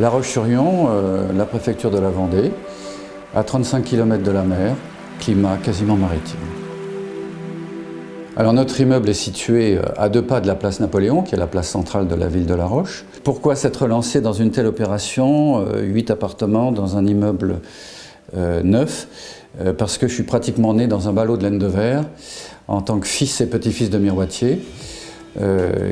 La Roche-sur-Yon, la préfecture de la Vendée, à 35 km de la mer, climat quasiment maritime. Alors notre immeuble est situé à 2 pas de la place Napoléon, qui est la place centrale de la ville de La Roche. Pourquoi s'être lancé dans une telle opération, 8 appartements dans un immeuble neuf? Parce que je suis pratiquement né dans un ballot de laine de verre, en tant que fils et petit-fils de miroitier,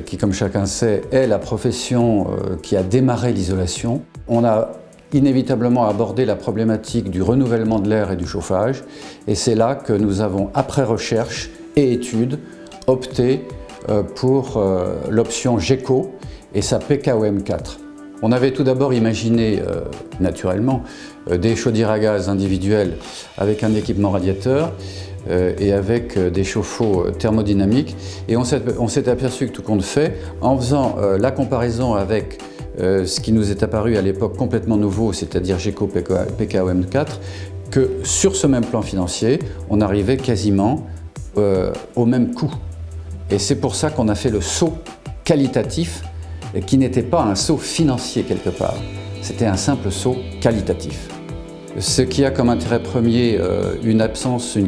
qui, comme chacun sait, est la profession qui a démarré l'isolation. On a inévitablement abordé la problématique du renouvellement de l'air et du chauffage, et c'est là que nous avons, après recherche et études, opté pour l'option GECO et sa PKOM4. On avait tout d'abord imaginé, naturellement, des chaudières à gaz individuelles avec un équipement radiateur et avec des chauffe-eau thermodynamiques. Et on s'est aperçu que tout compte fait, en faisant la comparaison avec ce qui nous est apparu à l'époque complètement nouveau, c'est-à-dire GECO PKOM4, que sur ce même plan financier, on arrivait quasiment au même coût. Et c'est pour ça qu'on a fait le saut qualitatif, qui n'était pas un saut financier quelque part, c'était un simple saut qualitatif. Ce qui a comme intérêt premier une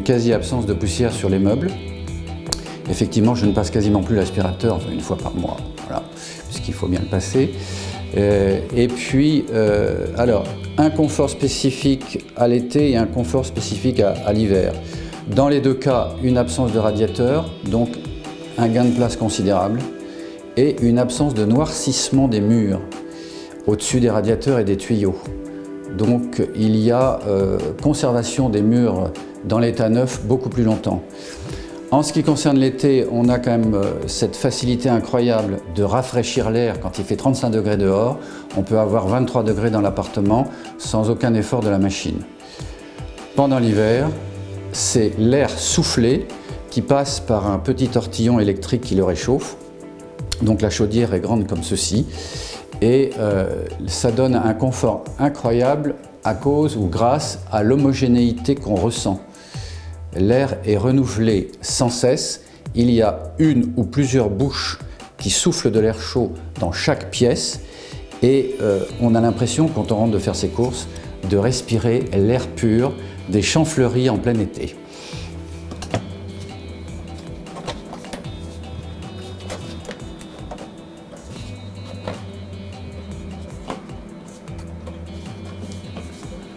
quasi-absence de poussière sur les meubles. Effectivement, je ne passe quasiment plus l'aspirateur, enfin, une fois par mois, voilà, puisqu'il faut bien le passer. Et puis, alors, un confort spécifique à l'été et un confort spécifique à l'hiver. Dans les deux cas, une absence de radiateur, donc un gain de place considérable, et une absence de noircissement des murs au-dessus des radiateurs et des tuyaux. Donc il y a conservation des murs dans l'état neuf beaucoup plus longtemps. En ce qui concerne l'été, on a quand même cette facilité incroyable de rafraîchir l'air quand il fait 35 degrés dehors. On peut avoir 23 degrés dans l'appartement sans aucun effort de la machine. Pendant l'hiver, c'est l'air soufflé qui passe par un petit tortillon électrique qui le réchauffe. Donc la chaudière est grande comme ceci et ça donne un confort incroyable à cause ou grâce à l'homogénéité qu'on ressent. L'air est renouvelé sans cesse, il y a une ou plusieurs bouches qui soufflent de l'air chaud dans chaque pièce et on a l'impression, quand on rentre de faire ses courses, de respirer l'air pur des champs fleuris en plein été.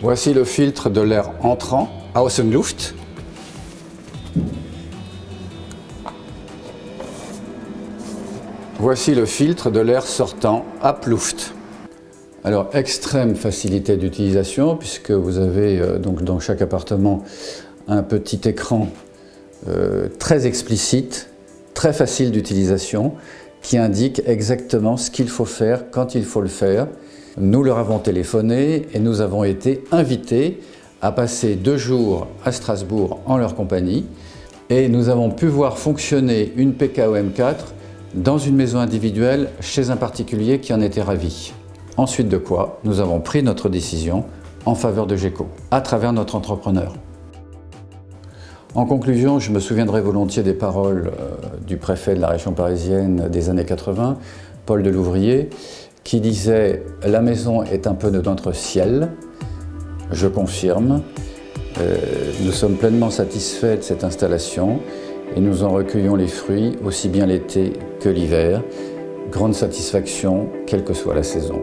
Voici le filtre de l'air entrant, Außenluft. Voici le filtre de l'air sortant, Abluft. Alors, extrême facilité d'utilisation, puisque vous avez donc dans chaque appartement un petit écran très explicite, très facile d'utilisation, qui indique exactement ce qu'il faut faire quand il faut le faire. Nous leur avons téléphoné et nous avons été invités à passer 2 jours à Strasbourg en leur compagnie et nous avons pu voir fonctionner une PKOM4 dans une maison individuelle chez un particulier qui en était ravi. Ensuite de quoi, nous avons pris notre décision en faveur de GECO, à travers notre entrepreneur. En conclusion, je me souviendrai volontiers des paroles du préfet de la région parisienne des années 80, Paul Delouvrier, qui disait « La maison est un peu de notre ciel ». Je confirme. Nous sommes pleinement satisfaits de cette installation et nous en recueillons les fruits aussi bien l'été que l'hiver. Grande satisfaction, quelle que soit la saison.